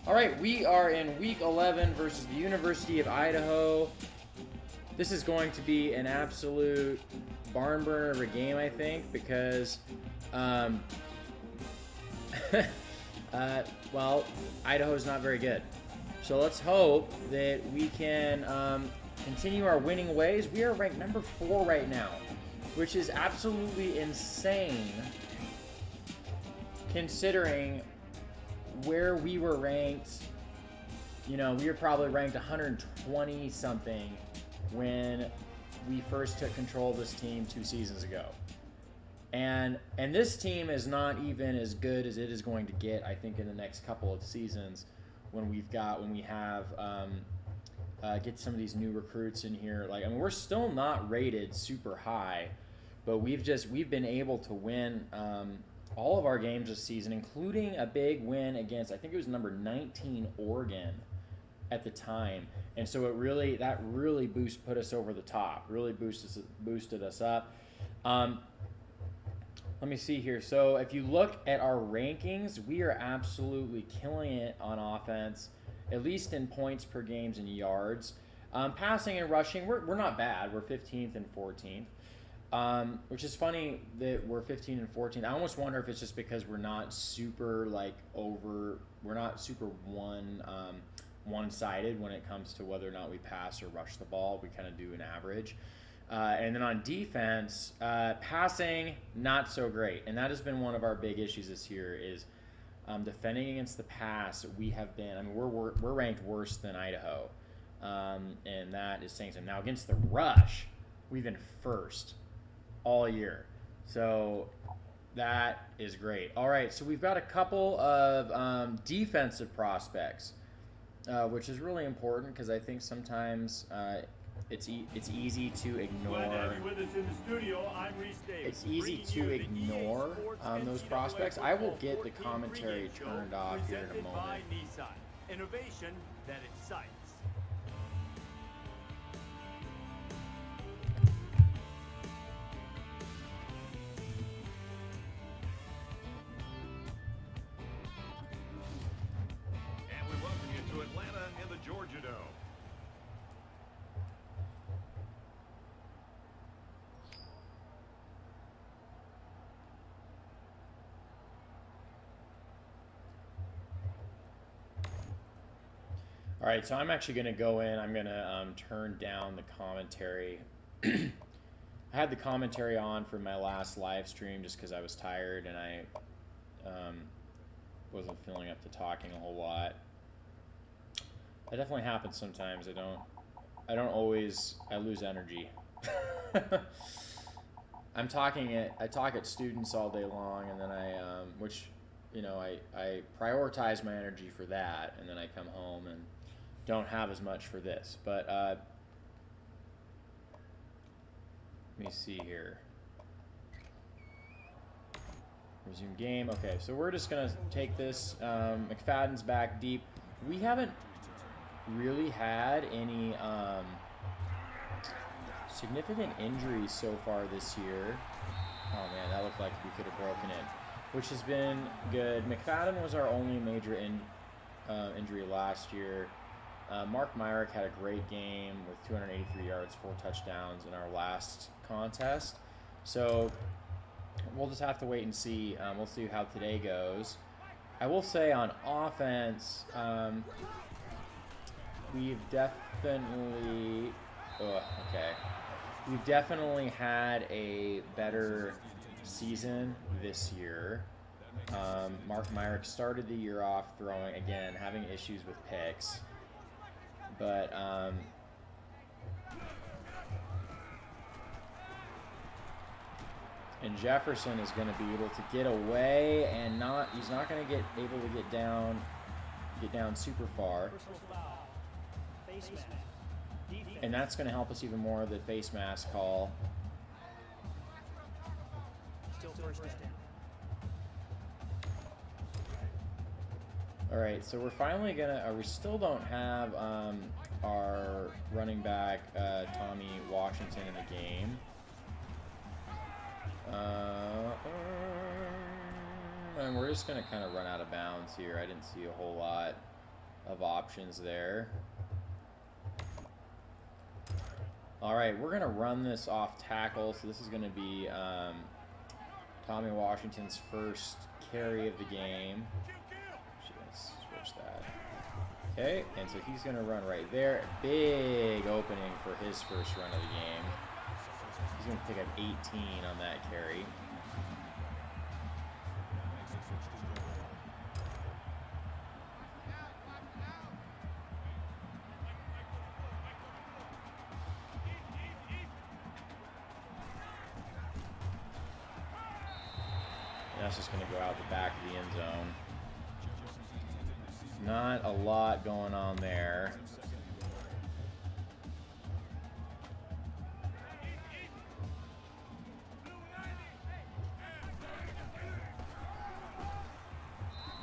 All right, we are in week 11 versus the University of Idaho. This is going to be an absolute barn burner of a game, I think, because, well, Idaho's not very good. So let's hope that we can continue our winning ways. We are ranked number 4 right now, which is absolutely insane considering where we were ranked. You know, we were probably ranked 120 something when we first took control of this team 2 seasons ago. And this team is not even as good as it is going to get, I think, in the next couple of seasons when we have get some of these new recruits in here. Like, I mean, we're still not rated super high, but we've been able to win all of our games this season, including a big win against, I think it was number 19 Oregon at the time. And so that really put us over the top, really boosted us up. Let me see here. So if you look at our rankings, we are absolutely killing it on offense, at least in points per games and yards. Passing and rushing, we're not bad. We're 15th and 14th, which is funny that we're 15 and 14th. I almost wonder if it's just because we're not super one-sided when it comes to whether or not we pass or rush the ball. We kind of do an average. And then on defense, passing, not so great. And that has been one of our big issues this year is defending against the pass. We have been, I mean, we're ranked worse than Idaho. And that is saying something. Now, against the rush, we've been first all year. So that is great. All right, so we've got a couple of defensive prospects, which is really important because I think sometimes it's easy to ignore. It's easy to ignore those prospects. I will get the commentary turned off here in a moment. Innovation that excites. And we welcome you to Atlanta in the Georgia Dome. All right, so I'm actually going to go in. I'm going to turn down the commentary. I had the commentary on for my last live stream just because I was tired and I wasn't feeling up to talking a whole lot. That definitely happens sometimes. I don't always. I lose energy. I talk at students all day long, and then I prioritize my energy for that, and then I come home and don't have as much for this. But let me see here. Resume game. Okay, so we're just gonna take this. McFadden's back deep. We haven't really had any significant injuries so far this year. Oh man, that looked like we could have broken it, which has been good. McFadden was our only major injury last year. Mark Myrick had a great game with 283 yards, 4 touchdowns in our last contest. So we'll just have to wait and see. We'll see how today goes. I will say on offense, we've definitely had a better season this year. Mark Myrick started the year off having issues with picks. But and Jefferson is going to be able to get away and he's not going to get able to get down super far. And that's going to help us even more, the face mask call. Still first down. All right, so we're finally we still don't have our running back, Tommy Washington, in the game. And we're just going to kind of run out of bounds here. I didn't see a whole lot of options there. All right, we're going to run this off tackle. So this is going to be Tommy Washington's first carry of the game. Actually, let's switch that. Okay, and so he's going to run right there. Big opening for his first run of the game. He's going to pick up 18 on that carry. That's just going to go out the back of the end zone. Not a lot going on there.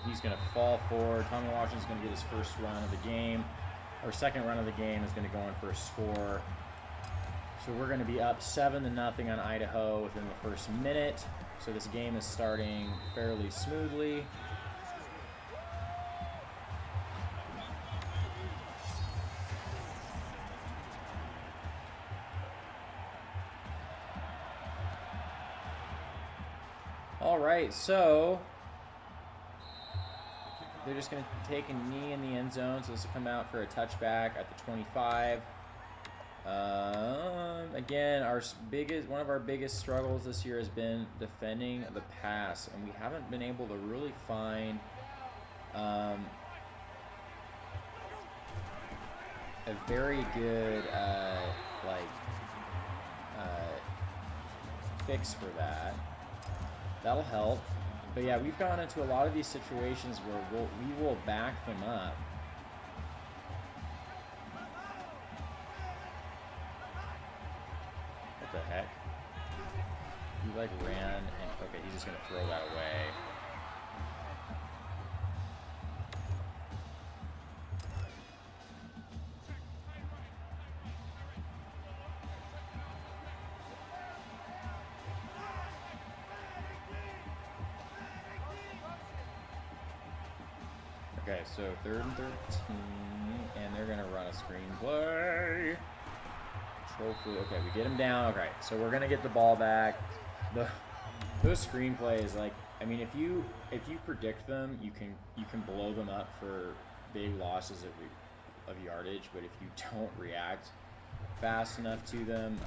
He's going to fall forward. Tommy Washington's going to get his first run of the game. Or second run of the game is going to go in for a score. So we're going to be up 7-0 on Idaho within the first minute. So this game is starting fairly smoothly. All right, so they're just going to take a knee in the end zone. So this will come out for a touchback at the 25. Again, one of our biggest struggles this year has been defending the pass, and we haven't been able to really find a very good fix for that. That'll help. But yeah, we've gone into a lot of these situations where we will back them up. What the heck? He like ran and okay, he's just gonna throw that away. Okay, so 3rd and 13, and they're gonna run a screen play. Hopefully, okay, we get him down. Okay, so we're gonna get the ball back. Those screen plays, like, I mean, if you predict them, you can blow them up for big losses of yardage. But if you don't react fast enough to them,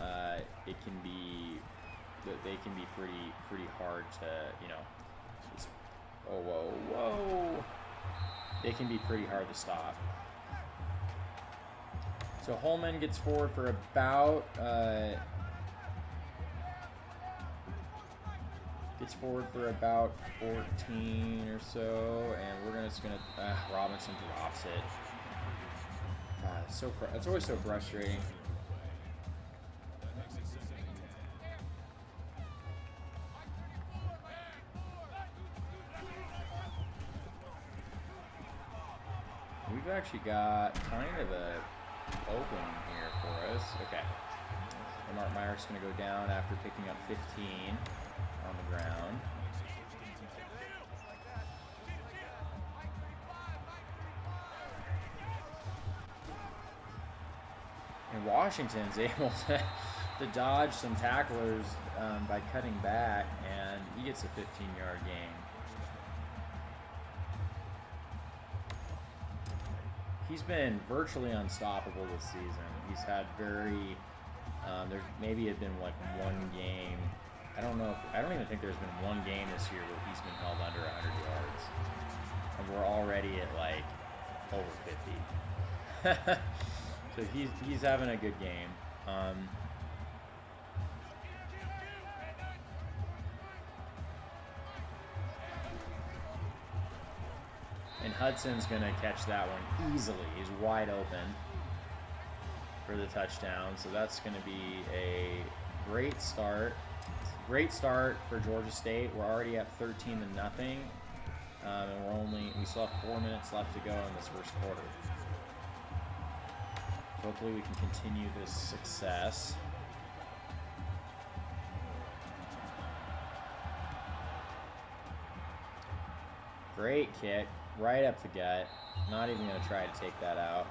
they can be pretty hard to, you know. Whoa! They can be pretty hard to stop. So Holman gets forward for about 14 or so, and we're just gonna Robinson drops it. God, it's always so frustrating. We've actually got kind of a opening here for us. Okay. And Mark Meyer's going to go down after picking up 15 on the ground. And Washington's able to dodge some tacklers by cutting back, and he gets a 15-yard gain. He's been virtually unstoppable this season. He's had there's maybe had been like one game. I don't even think there's been one game this year where he's been held under 100 yards. And we're already at like over 50. So he's having a good game. And Hudson's going to catch that one easily. He's wide open for the touchdown. So that's going to be a great start. Great start for Georgia State. We're already at 13-0. And we still have 4 minutes left to go in this first quarter. Hopefully we can continue this success. Great kick, right up the gut. Not even going to try to take that out.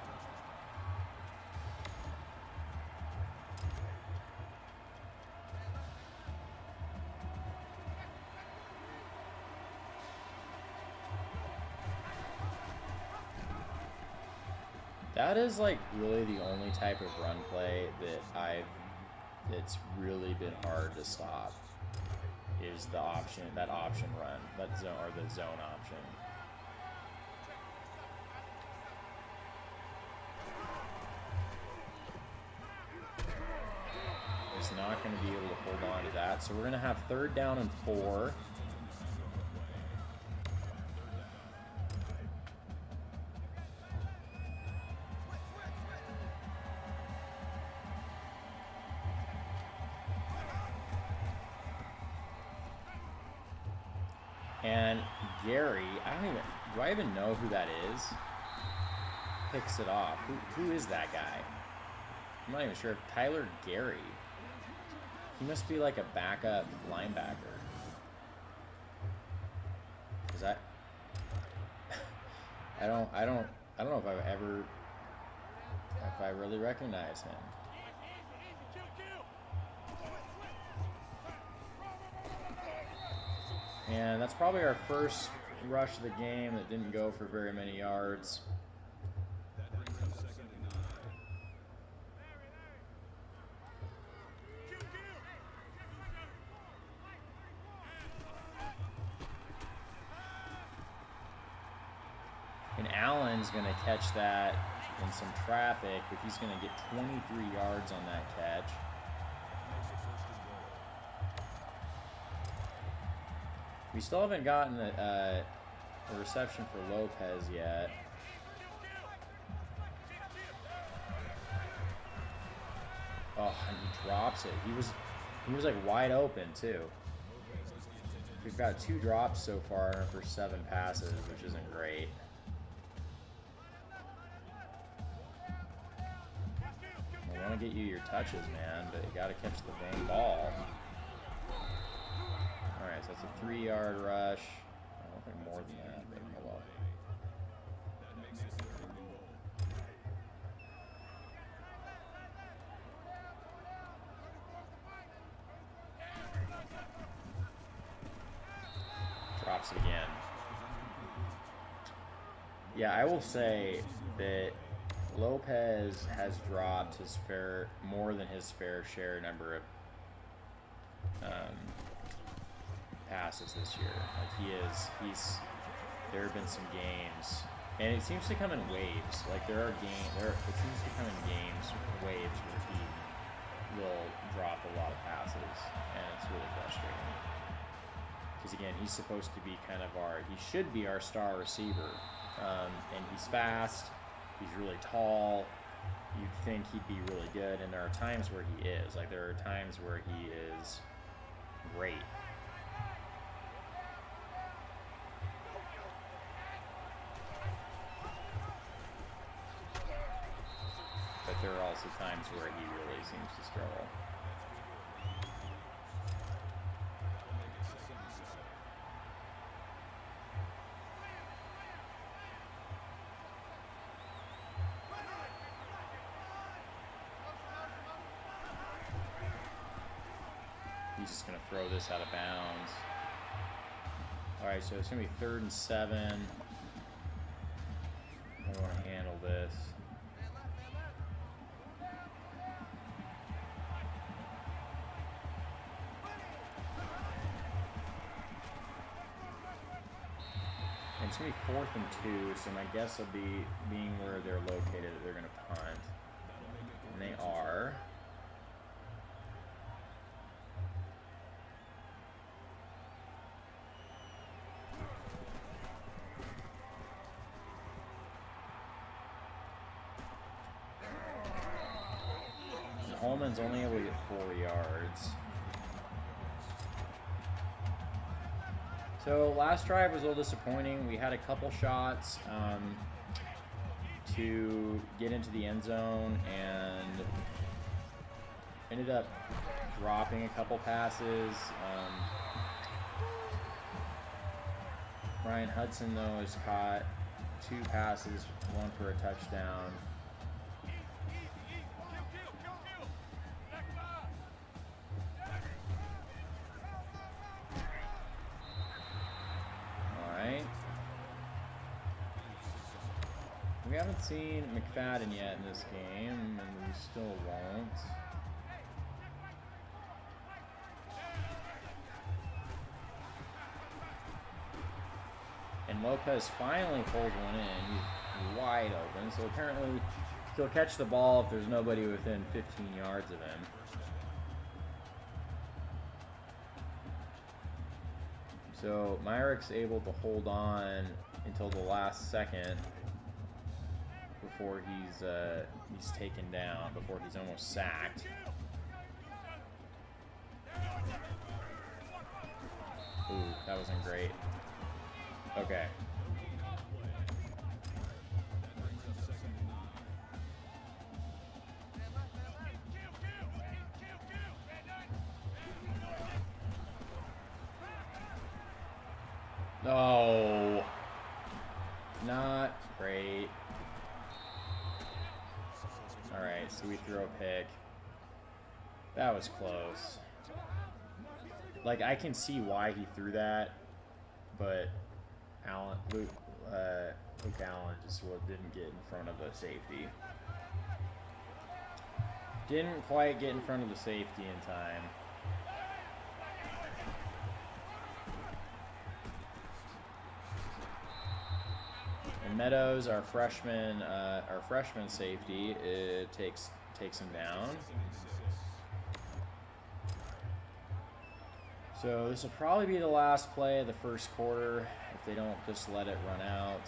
That is like really the only type of run play that it's really been hard to stop. Is the option, that option run, that zone, or the zone option. He's not going to be able to hold on to that. So we're going to have 3rd down and 4. And Gary, do I even know who that is? Picks it off. Who is that guy? I'm not even sure. Tyler Gary. He must be like a backup linebacker. Is that? I don't know if I really recognize him. And that's probably our first rush of the game that didn't go for very many yards. And Allen's going to catch that in some traffic, but he's going to get 23 yards on that catch. We still haven't gotten a reception for Lopez yet. Oh, and he drops it. He was like wide open too. We've got 2 drops so far for 7 passes, which isn't great. I want to get you your touches, man, but you got to catch the dang ball. Alright, so that's a 3-yard rush. I don't think more than that, but oh well. Drops it again. Yeah, I will say that Lopez has dropped more than his fair share number of passes this year. Like there have been some games, and it seems to come in waves. Like it seems to come in waves where he will drop a lot of passes, and it's really frustrating. Because again, he's supposed to be he should be our star receiver, and he's fast, he's really tall. You'd think he'd be really good, and there are times where he is. Like there are times where he is great. But there are also times where he really seems to struggle. He's just going to throw this out of bounds. All right, so it's going to be 3rd and 7. I want to handle this. And it's going to be 4th and 2, so my guess will be, being where they're located, that they're going to punt. And they are. Holman's only able to get 4 yards. So last drive was a little disappointing. We had a couple shots to get into the end zone and ended up dropping a couple passes. Ryan Hudson, though, has caught 2 passes, 1 for a touchdown. Alright. We haven't seen McFadden yet in this game, and we still won't. And Lopez finally pulls one in. He's wide open. So apparently he'll catch the ball if there's nobody within 15 yards of him. So Myrick's able to hold on until the last second before he's taken down, before he's almost sacked. Ooh, that wasn't great. Okay. No. Not great. Alright, so we throw a pick. That was close. Like, I can see why he threw that, but Luke Allen just didn't get in front of the safety. Didn't quite get in front of the safety in time. And Meadows, our freshman safety, takes him down. So this will probably be the last play of the first quarter if they don't just let it run out.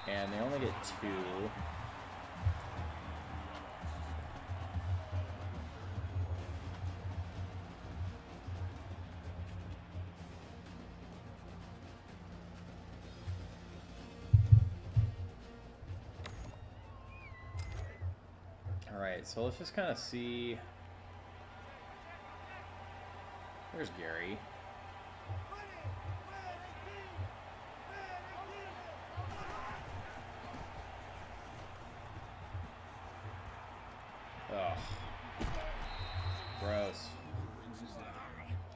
And they only get 2. Alright, so let's just kind of see. There's Gary. Ugh. Gross.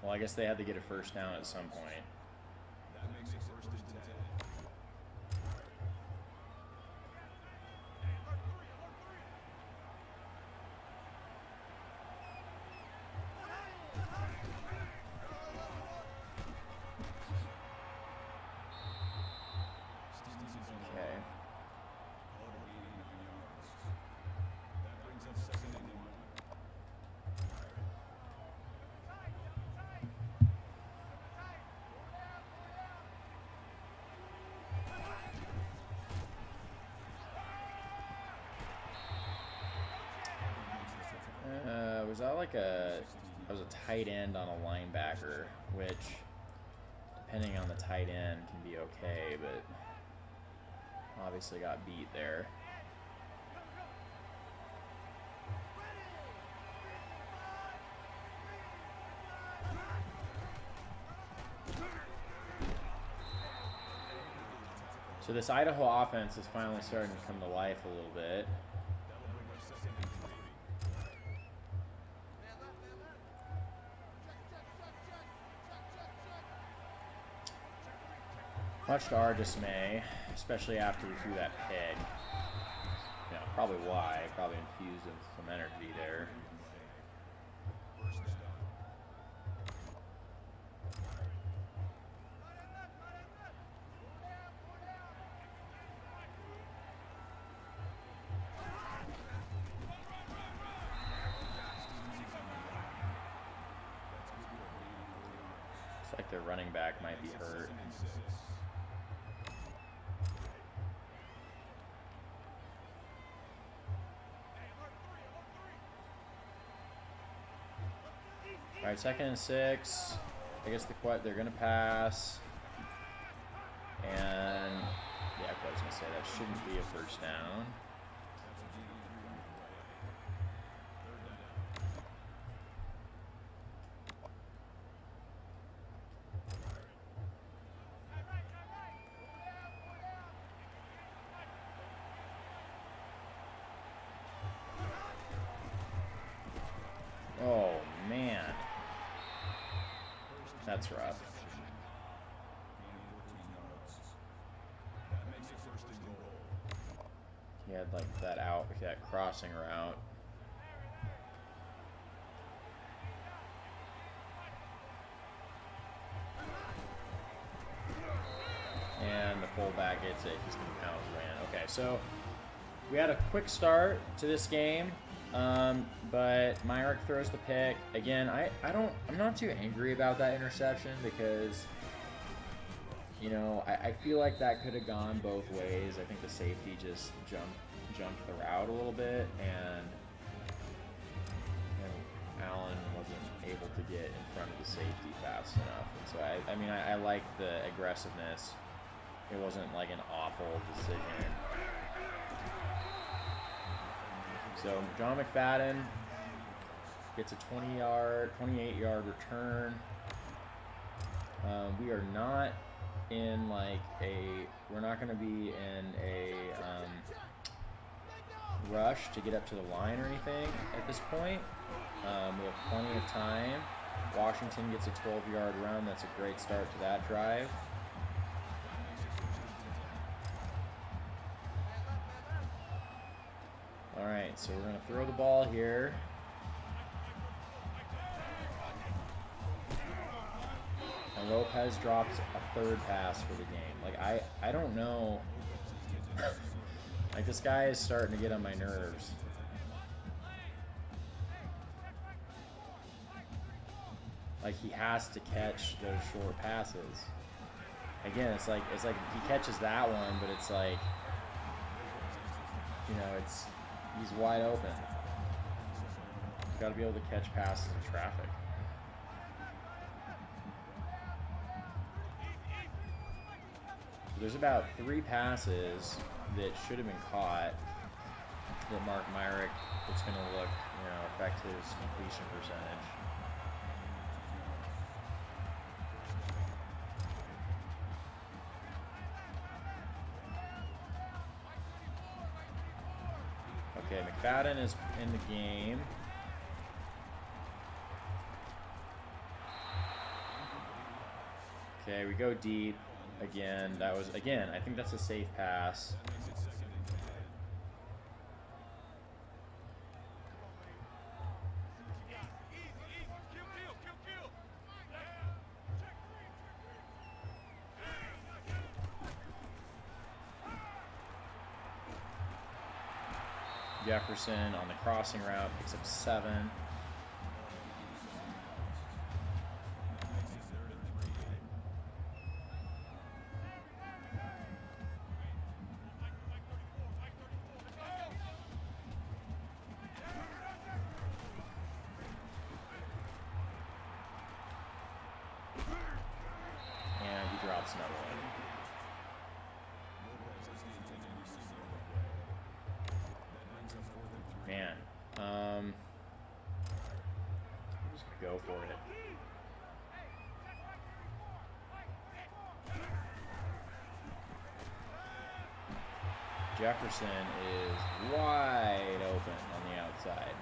Well, I guess they had to get a first down at some point. I was a tight end on a linebacker, which, depending on the tight end, can be okay, but obviously got beat there. So this Idaho offense is finally starting to come to life a little bit. Much to our dismay, especially after we threw that pig. You know, probably why. Probably infused with some energy there. Looks like their running back might be hurt. All right, 2nd and 6. I guess they're gonna pass, and yeah, I was gonna say that shouldn't be a first down. That's rough. He had like that crossing route. And the fullback gets it. He's going to pound his way in. Okay, so we had a quick start to this game, but Myrick throws the pick. Again, I'm not too angry about that interception because, you know, I feel like that could have gone both ways. I think the safety just jumped the route a little bit, and Allen wasn't able to get in front of the safety fast enough. And so I mean I like the aggressiveness. It wasn't like an awful decision. So John McFadden gets a 28-yard return. We are not in like we're not going to be in a rush to get up to the line or anything at this point. We have plenty of time. Washington gets a 12-yard run. That's a great start to that drive. All right, so we're going to throw the ball here. And Lopez drops a third pass for the game. Like, I don't know. Like, this guy is starting to get on my nerves. Like, he has to catch those short passes. Again, it's like he catches that one, but it's like, you know, he's wide open. You got to be able to catch passes in traffic. There's about 3 passes that should have been caught that Mark Myrick, it's going to look, you know, affect his completion percentage. Okay, McFadden is in the game. Okay, we go deep again. That was, again, I think that's a safe pass. Jefferson on the crossing route picks up 7. And he drops another one. Man, I'm just gonna go for it. Jefferson is wide open on the outside.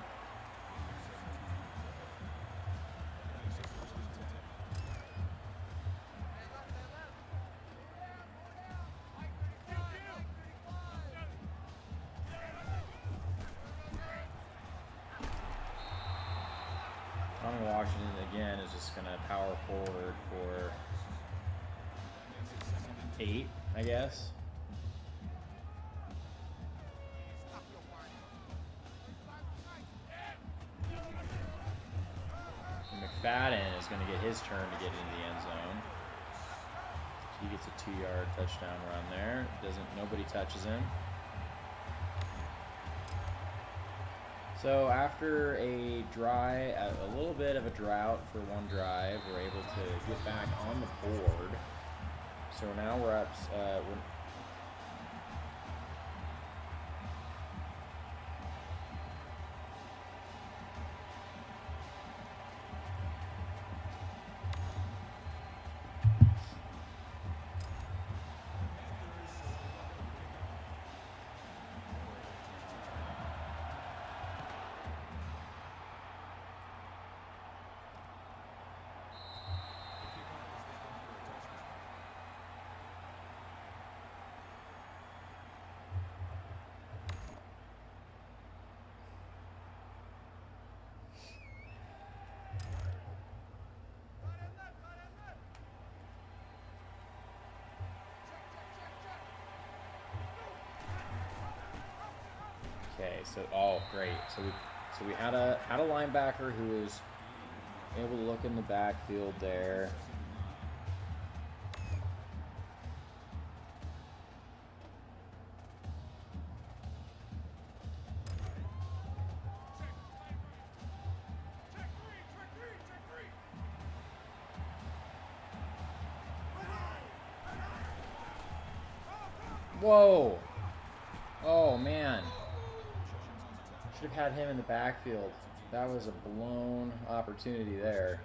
Washington again is just going to power forward for 8, I guess. And McFadden is going to get his turn to get into the end zone. So he gets a 2-yard touchdown run there. Nobody touches him. So after a little bit of a drought for one drive, we're able to get back on the board. So now we're up. Okay, so great. So we had a linebacker who was able to look in the backfield there. Whoa! Oh man. Should have had him in the backfield. That was a blown opportunity there.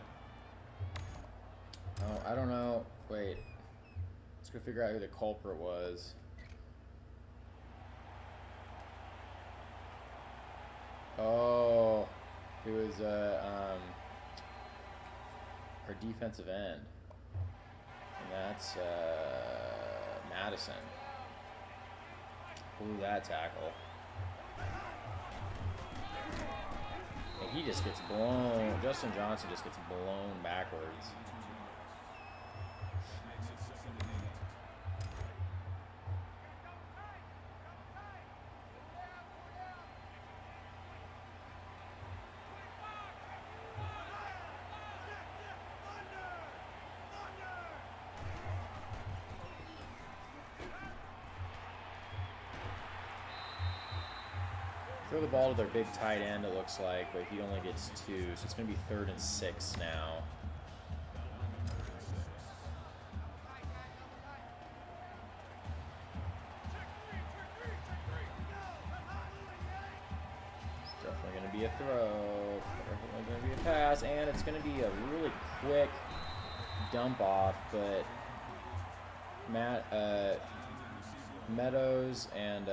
Oh, I don't know. Wait. Let's go figure out who the culprit was. Oh, it was our defensive end, and that's Madison. Blew that tackle. And he just gets blown. Justin Johnson just gets blown backwards. Throw the ball to their big tight end, it looks like, but he only gets 2, so it's going to be 3rd and 6 now. It's definitely going to be a throw, definitely going to be a pass, and it's going to be a really quick dump off, but Meadows and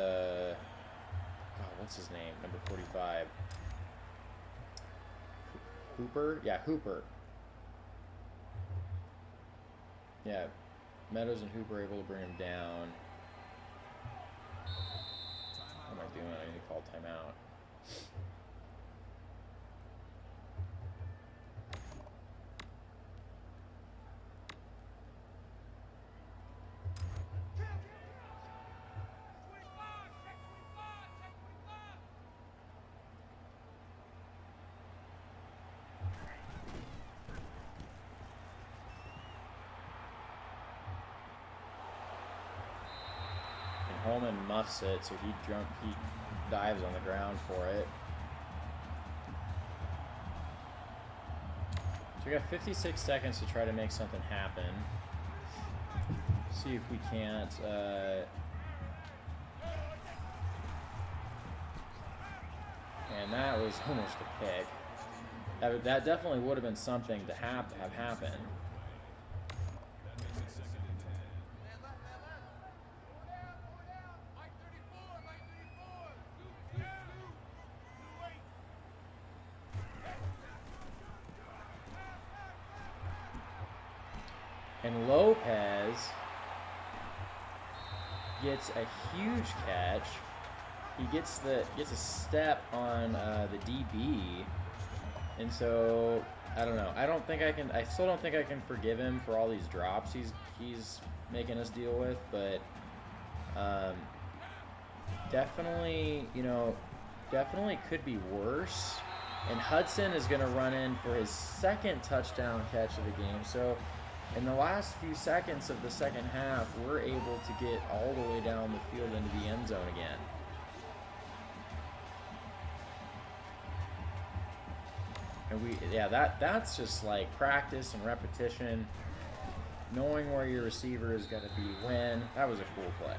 what's his name? Number 45. Hooper? Yeah, Hooper. Yeah, Meadows and Hooper able to bring him down. What am I doing? I need to call timeout. Holman muffs it, so he dives on the ground for it. So we got 56 seconds to try to make something happen. See if we can't and that was almost a pick. That definitely would have been something to have happen. And Lopez gets a huge catch. He gets a step on the DB, and so I don't know. I still don't think I can forgive him for all these drops he's making us deal with, but definitely could be worse. And Hudson is going to run in for his 2nd touchdown catch of the game. So in the last few seconds of the second half, we're able to get all the way down the field into the end zone again. And that's just like practice and repetition, knowing where your receiver is going to be when. That was a cool play.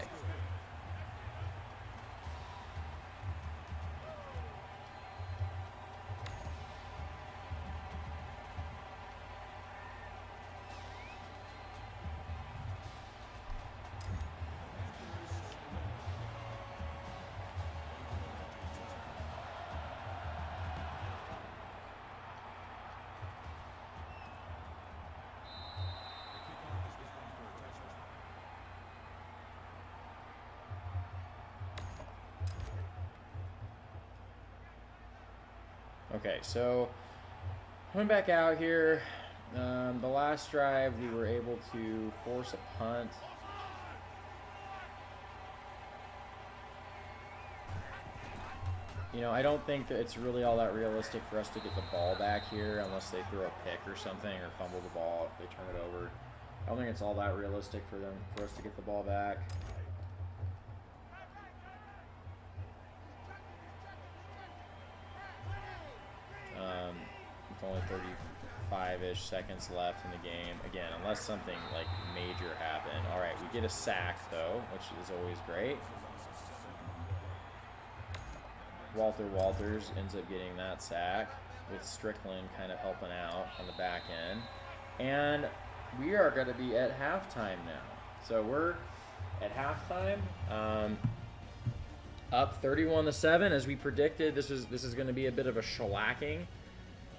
Okay, so coming back out here, the last drive we were able to force a punt. You know, I don't think that it's really all that realistic for us to get the ball back here unless they throw a pick or something or fumble the ball if they turn it over. I don't think it's all that realistic for us to get the ball back. With only 35-ish seconds left in the game. Again, unless something like major happened. All right, we get a sack though, which is always great. Walter Walters ends up getting that sack with Strickland kind of helping out on the back end. And we are going to be at halftime now. So we're at halftime, up 31-7 as we predicted. This is going to be a bit of a shellacking,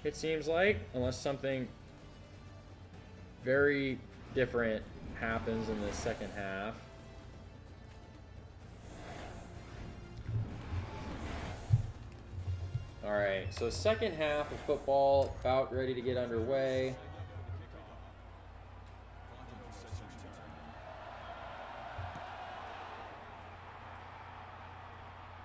it seems like, unless something very different happens in the second half. All right, so second half of football about ready to get underway.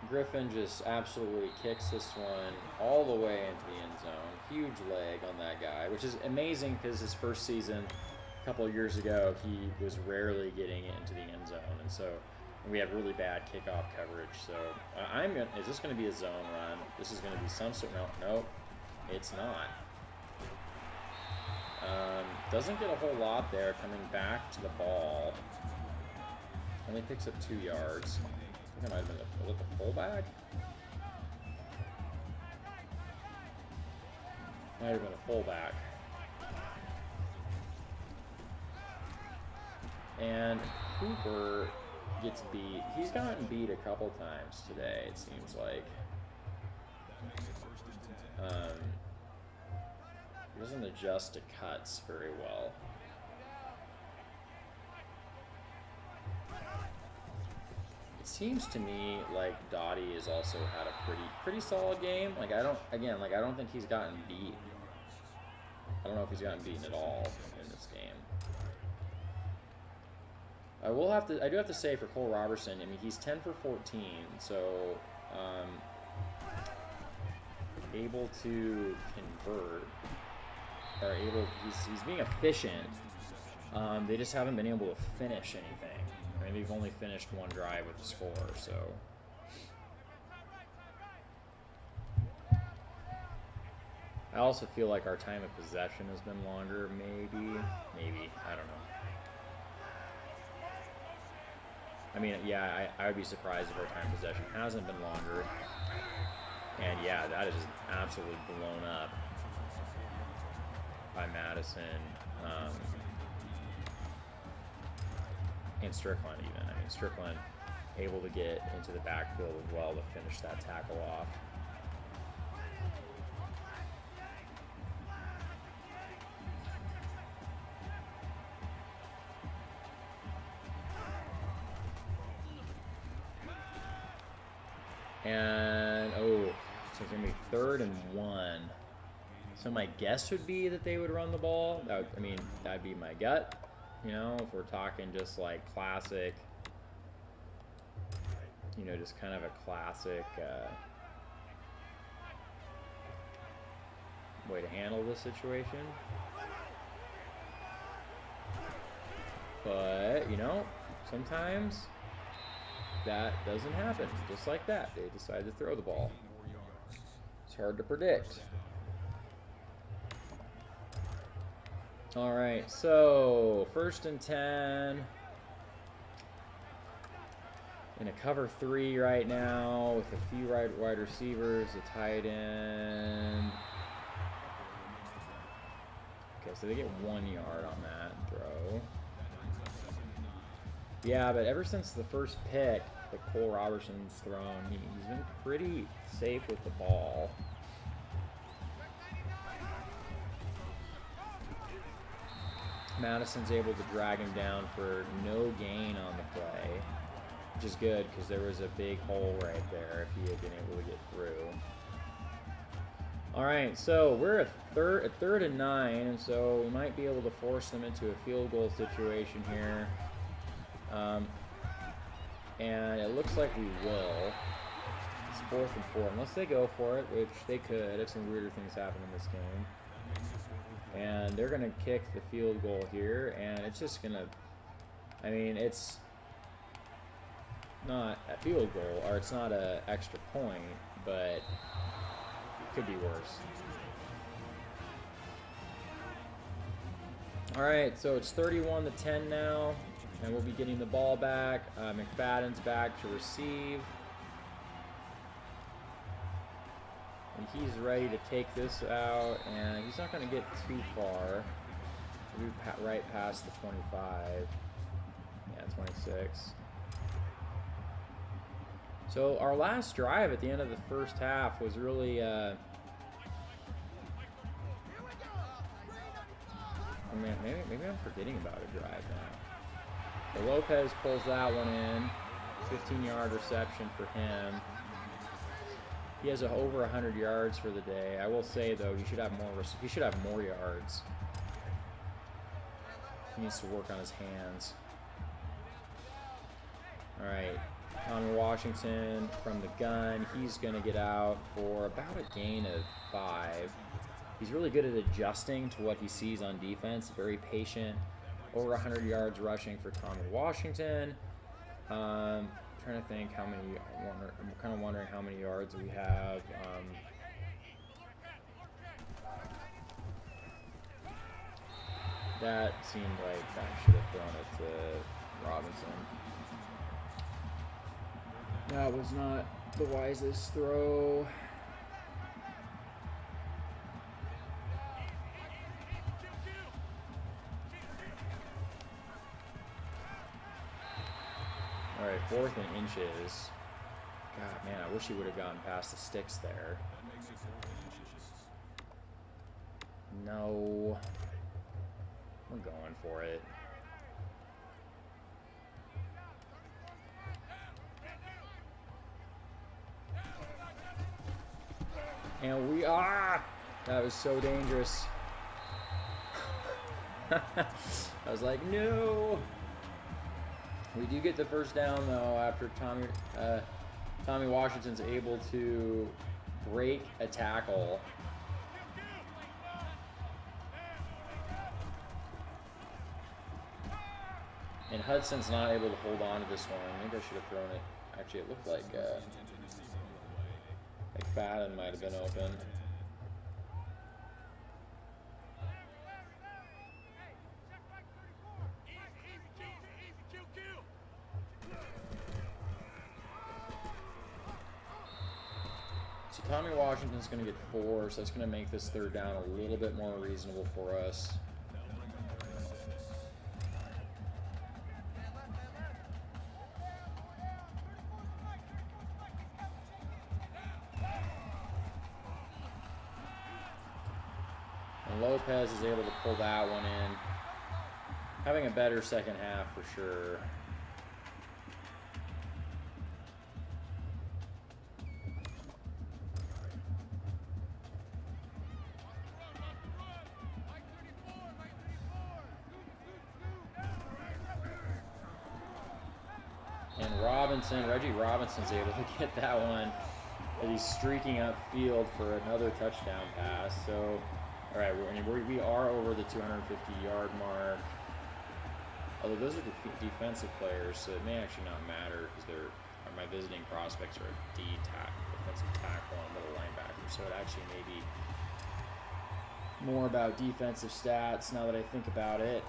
Griffin just absolutely kicks this one all the way into the end zone. Huge leg on that guy, which is amazing because his first season a couple of years ago, he was rarely getting it into the end zone. And so we had really bad kickoff coverage. So is this going to be a zone run? This is going to be some sort. Nope, it's not. Doesn't get a whole lot there coming back to the ball. Only picks up 2 yards. I think it might have been the fullback. Might have been a fullback. And Cooper gets beat. He's gotten beat a couple times today, it seems like. He doesn't adjust to cuts very well. It seems to me like Dottie has also had a pretty solid game. Like I don't think he's gotten beat. I don't know if he's gotten beaten at all in this game. I do have to say for Cole Robertson, I mean he's 10 for 14, so able to convert, or he's being efficient. They just haven't been able to finish anything. I mean, they've only finished one drive with a score, so. I also feel like our time of possession has been longer, maybe, I don't know. I mean, yeah, I would be surprised if our time of possession hasn't been longer. And yeah, that is just absolutely blown up by Madison. And Strickland even. I mean, Strickland able to get into the backfield as well to finish that tackle off. And, so it's going to be 3rd and 1. So my guess would be that they would run the ball. That'd be my gut. You know, if we're talking just like classic, you know, just kind of a classic way to handle this situation. But, you know, sometimes that doesn't happen. Just like that. They decide to throw the ball. It's hard to predict. All right, so 1st and 10. In a cover 3 right now with a few wide receivers, a tight end. Okay, so they get 1 yard on that throw. Yeah, but ever since the first pick that Cole Robertson's thrown, he's been pretty safe with the ball. Madison's able to drag him down for no gain on the play, which is good because there was a big hole right there if he had been able to get through. All right, so we're at 3rd and 9, and so we might be able to force them into a field goal situation here. And it looks like we will. It's 4th and 4, unless they go for it, which they could if some weirder things happen in this game. And they're going to kick the field goal here, and it's just going to, I mean, it's not a field goal, or it's not an extra point, but it could be worse. All right, so it's 31-10 now, and we'll be getting the ball back. McFadden's back to receive. And he's ready to take this out, and he's not going to get too far. Right past the 25. Yeah, 26. So our last drive at the end of the first half was really... oh man, maybe I'm forgetting about a drive now. So Lopez pulls that one in. 15-yard reception for him. He has over 100 yards for the day. I will say though, he should have more. He should have more yards. He needs to work on his hands. All right, Tommy Washington from the gun. He's going to get out for about a gain of 5. He's really good at adjusting to what he sees on defense. Very patient. Over 100 yards rushing for Tommy Washington. Trying to think how many. I'm kind of wondering how many yards we have. That seemed like I should have thrown it to Robinson. That was not the wisest throw. All right, 4th and inches. God, man, I wish he would have gone past the sticks there. No. We're going for it. And we are. That was so dangerous. I was like, no. We do get the first down though after Tommy Washington's able to break a tackle. And Hudson's not able to hold on to this one. Maybe I should have thrown it. Actually, it looked like McFadden might have been open. So Tommy Washington's going to get 4, so that's going to make this third down a little bit more reasonable for us. And Lopez is able to pull that one in. Having a better second half for sure. Reggie Robinson's able to get that one. And he's streaking upfield for another touchdown pass. So, all right, we are over the 250-yard mark. Although those are defensive players, so it may actually not matter because my visiting prospects are a defensive tackle and middle linebacker. So it actually may be more about defensive stats now that I think about it.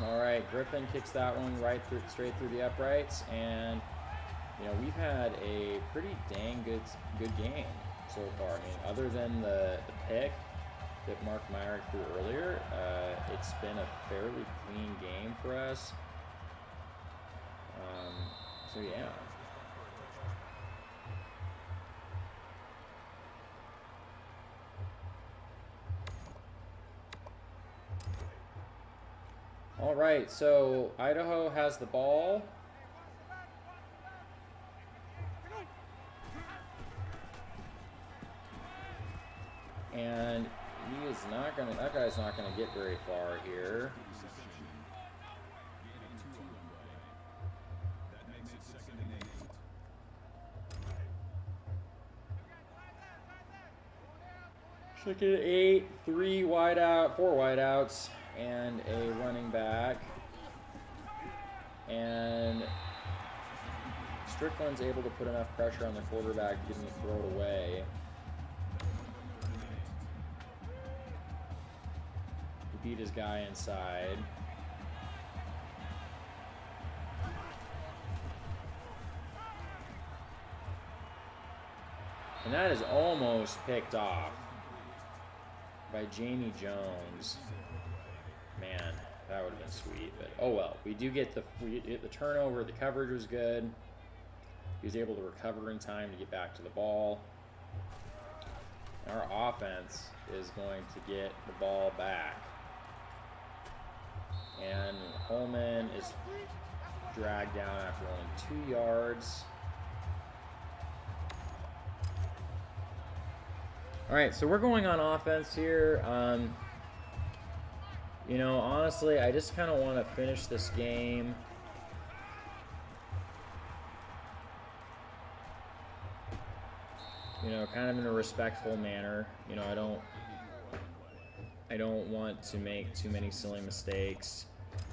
All right, Griffin kicks that one straight through the uprights, and you know we've had a pretty dang good game so far. I mean, other than the pick that Mark Myrick threw earlier, it's been a fairly clean game for us. So yeah. All right, so Idaho has the ball. And that guy's not gonna get very far here. Second and 8, 3 wide out, 4 wide outs, and a running back. And Strickland's able to put enough pressure on the quarterback to get him to throw it away. He beat his guy inside. And that is almost picked off by Jamie Jones. Man, that would have been sweet, but oh well. We get the turnover. The coverage was good. He was able to recover in time to get back to the ball. Our offense is going to get the ball back. And Holman is dragged down after only 2 yards. All right, so we're going on offense here. You know, honestly, I just kind of want to finish this game. You know, kind of in a respectful manner. You know, I don't want to make too many silly mistakes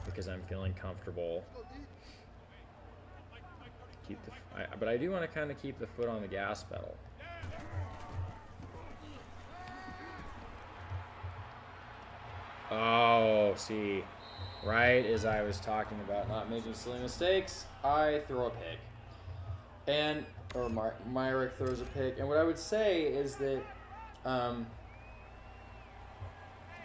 because I'm feeling comfortable. But I do want to kind of keep the foot on the gas pedal. Oh, see, right as I was talking about not making silly mistakes, I throw a pick. Or Myrick throws a pick. And what I would say is that,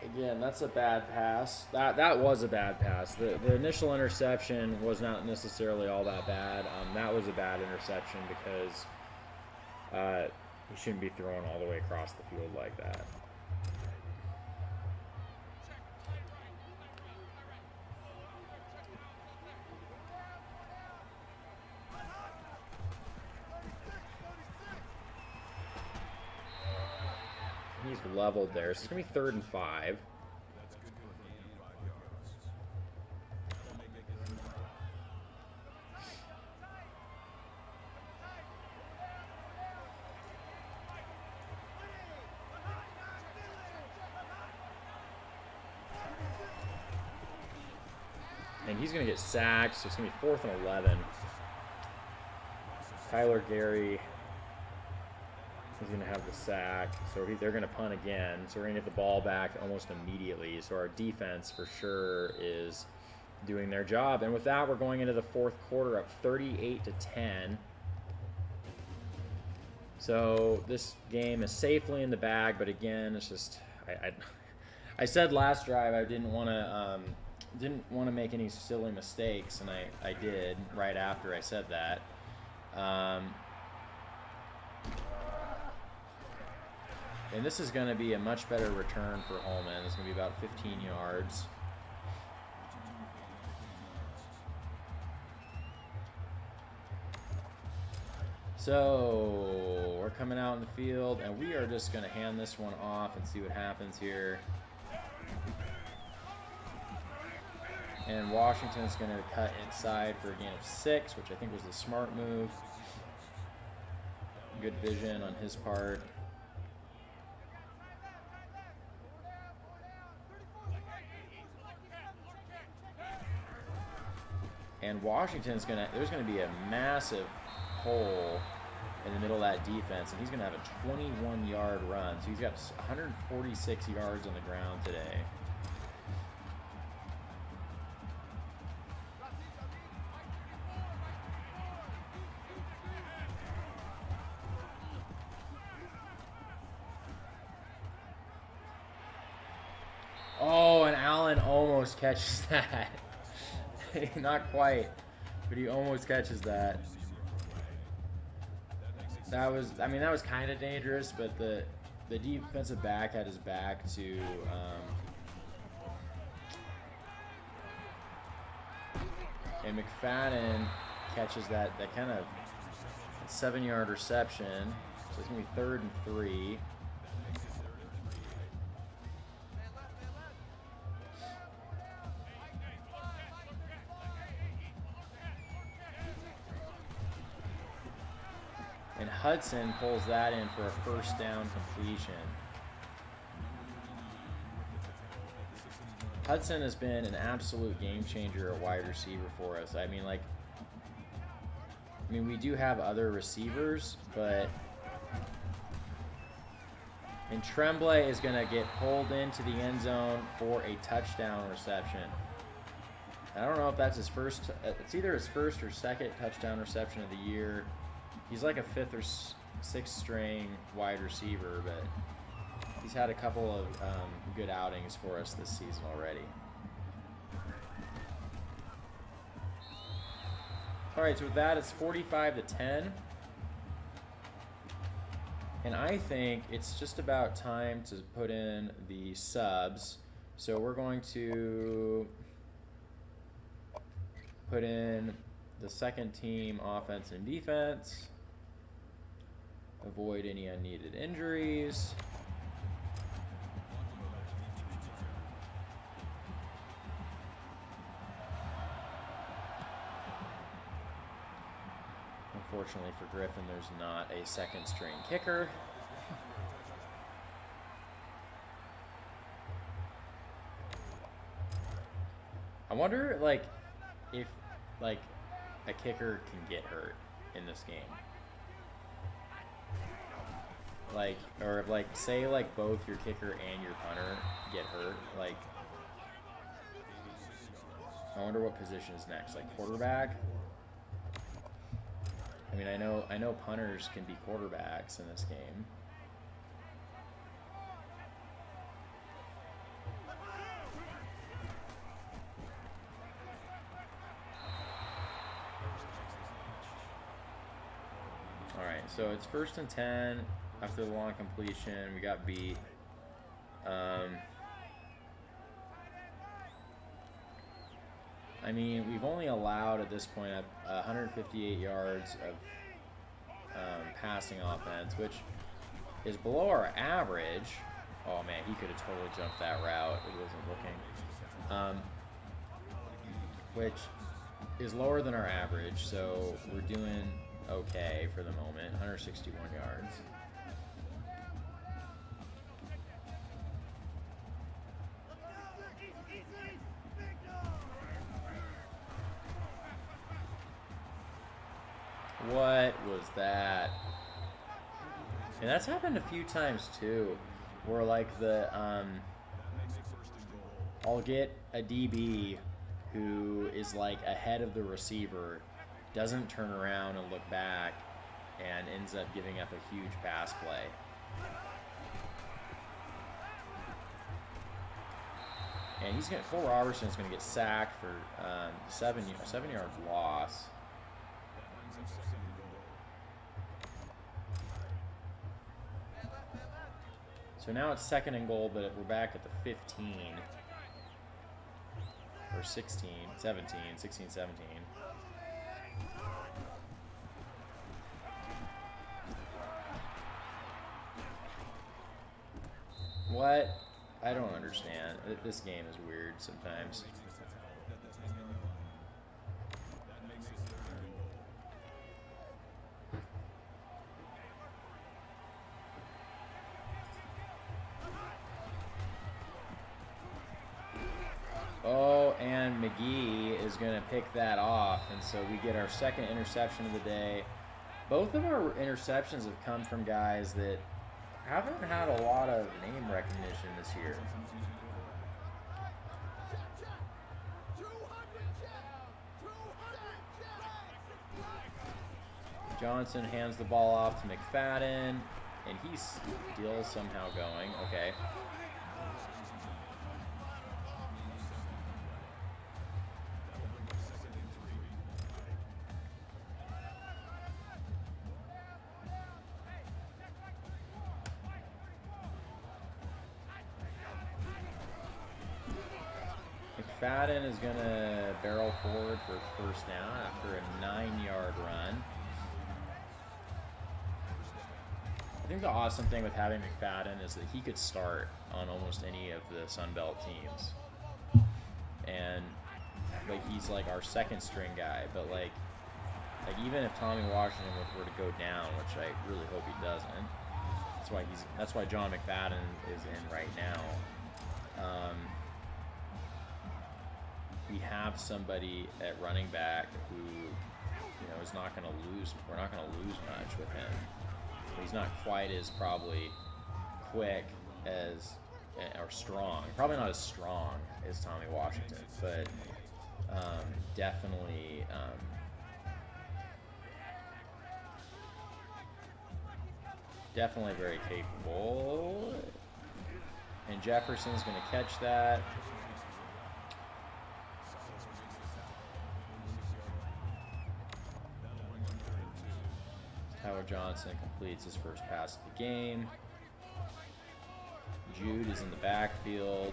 again, that's a bad pass. That was a bad pass. The initial interception was not necessarily all that bad. That was a bad interception because you shouldn't be throwing all the way across the field like that. He's leveled there, so it's going to be 3rd and 5. And he's going to get sacked, so it's going to be 4th and 11. Tyler Gary is going to have the sack, so they're going to punt again. So we're going to get the ball back almost immediately. So our defense for sure is doing their job. And with that, we're going into the 4th quarter up 38-10. So this game is safely in the bag, but again, it's just I said last drive I didn't want to make any silly mistakes, and I did right after I said that. And this is going to be a much better return for Holman. It's going to be about 15 yards. So we're coming out in the field, and we are just going to hand this one off and see what happens here. And Washington's going to cut inside for a gain of 6, which I think was the smart move. Good vision on his part. And Washington's there's gonna be a massive hole in the middle of that defense, and he's gonna have a 21-yard run. So he's got 146 yards on the ground today. Oh, and Allen almost catches that. Not quite, but he almost catches that. That was kind of dangerous, but the defensive back had his back to and McFadden catches that kind of 7-yard reception. So it's gonna be 3rd and 3. And Hudson pulls that in for a 1st down completion. Hudson has been an absolute game changer at wide receiver for us. I mean, we do have other receivers, but and Tremblay is going to get pulled into the end zone for a touchdown reception. I don't know if that's his first. It's either his first or second touchdown reception of the year. He's like a 5th or 6th string wide receiver, but he's had a couple of good outings for us this season already. All right, so with that, it's 45-10. And I think it's just about time to put in the subs. So we're going to put in the second team offense and defense. Avoid any unneeded injuries. Unfortunately for Griffin, there's not a second string kicker. I wonder, like, if, like, a kicker can get hurt in this game. Like, or if, like, say, like, both your kicker and your punter get hurt, like, I wonder what position is next, like quarterback? I mean, I know punters can be quarterbacks in this game. All right, so it's 1st and 10 after the long completion. We got beat. I mean, we've only allowed at this point 158 yards of passing offense, which is below our average. Oh man, he could have totally jumped that route. He wasn't looking. Which is lower than our average, so we're doing okay for the moment. 161 yards. What was that? And that's happened a few times too, where like I'll get a DB who is like ahead of the receiver, doesn't turn around and look back, and ends up giving up a huge pass play. And Cole Robertson's going to get sacked for 7-yard loss. So now it's 2nd and goal, but we're back at the 15. Or 16, 17, 16, 17. What? I don't understand. This game is weird sometimes. Oh, and McGee is going to pick that off, and so we get our 2nd interception of the day. Both of our interceptions have come from guys that haven't had a lot of name recognition this year. Johnson hands the ball off to McFadden, and he's still somehow going. Okay. McFadden is going to barrel forward for 1st down after a 9-yard run. I think the awesome thing with having McFadden is that he could start on almost any of the Sun Belt teams. And like he's like our 2nd string guy, but like even if Tommy Washington were to go down, which I really hope he doesn't. That's why John McFadden is in right now. we have somebody at running back who, you know, is not going to lose. We're not going to lose much with him. He's not quite as probably quick as or strong. Probably not as strong as Tommy Washington, but definitely. Definitely very capable. And Jefferson's going to catch that. Tyler Johnson completes his first pass of the game. Jude is in the backfield.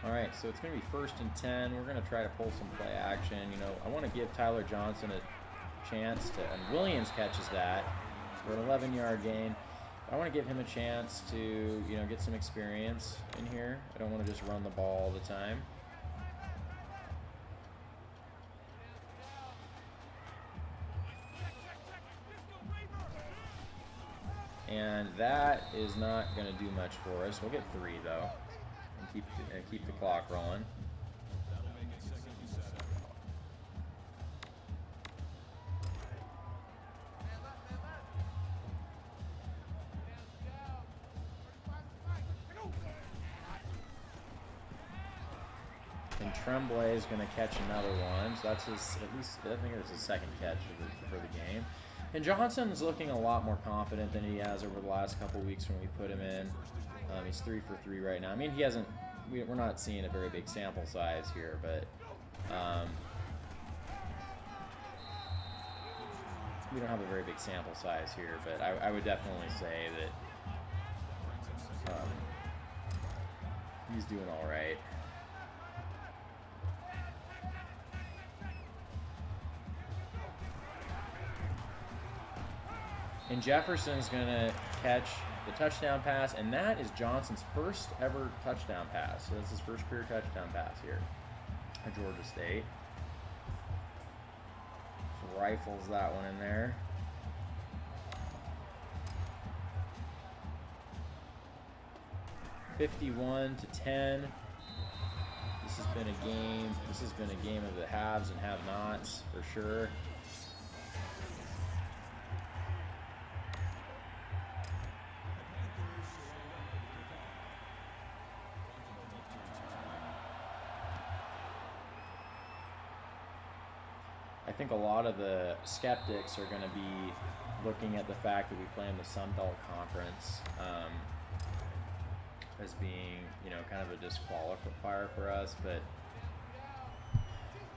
All right, so it's going to be 1st and 10. We're going to try to pull some play action. You know, I want to give Tyler Johnson a chance to, and Williams catches that for an 11-yard gain. I want to give him a chance to, you know, get some experience in here. I don't want to just run the ball all the time. And that is not going to do much for us. We'll get 3 though, and keep the clock rolling. And Tremblay is going to catch another one, so that's his, at least, I think it was his 2nd catch for the game. And Johnson's looking a lot more confident than he has over the last couple weeks when we put him in. He's 3 for 3 right now. I mean, he hasn't, we're not seeing a very big sample size here, but we don't have a very big sample size here, but I would definitely say that he's doing all right. And Jefferson's going to catch the touchdown pass, and that is Johnson's first ever touchdown pass. So that's his first career touchdown pass here at Georgia State. So rifles that one in there. (51-10). This has been a game. This has been a game of the haves and have-nots for sure. I think a lot of the skeptics are going to be looking at the fact that we play in the Sun Belt Conference as being, you know, kind of a disqualifier for us, but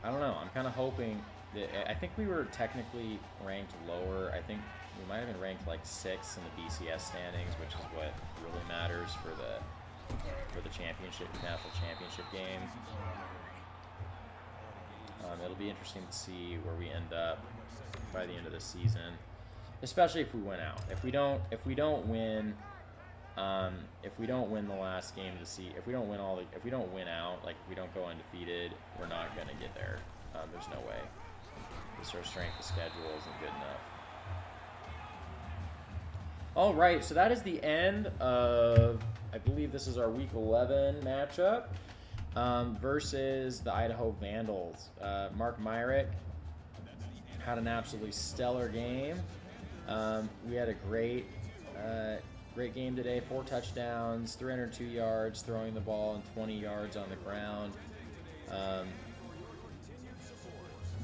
I don't know. I'm kind of hoping that, I think we were technically ranked lower. I think we might have been ranked like 6th in the BCS standings, which is what really matters for the championship, national championship game. It'll be interesting to see where we end up by the end of the season, especially if we win out. If we don't win the last game to see, if we don't win out, like if we don't go undefeated, we're not gonna get there. There's no way. Just our strength of schedule isn't good enough. All right, so that is the end of, I believe this is our Week 11 matchup. Versus the Idaho Vandals. Mark Myrick had an absolutely stellar game. We had a great game today. 4 touchdowns, 302 yards throwing the ball, and 20 yards on the ground.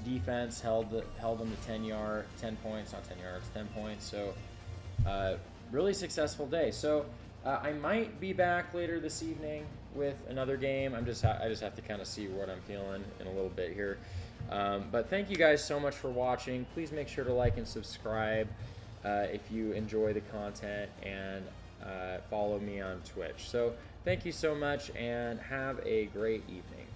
Defense held them to 10 points, not 10 yards, 10 points. So really successful day. So I might be back later this evening with another game. I just have to kind of see what I'm feeling in a little bit here. But thank you guys so much for watching. Please make sure to like and subscribe if you enjoy the content, and follow me on Twitch. So thank you so much, and have a great evening.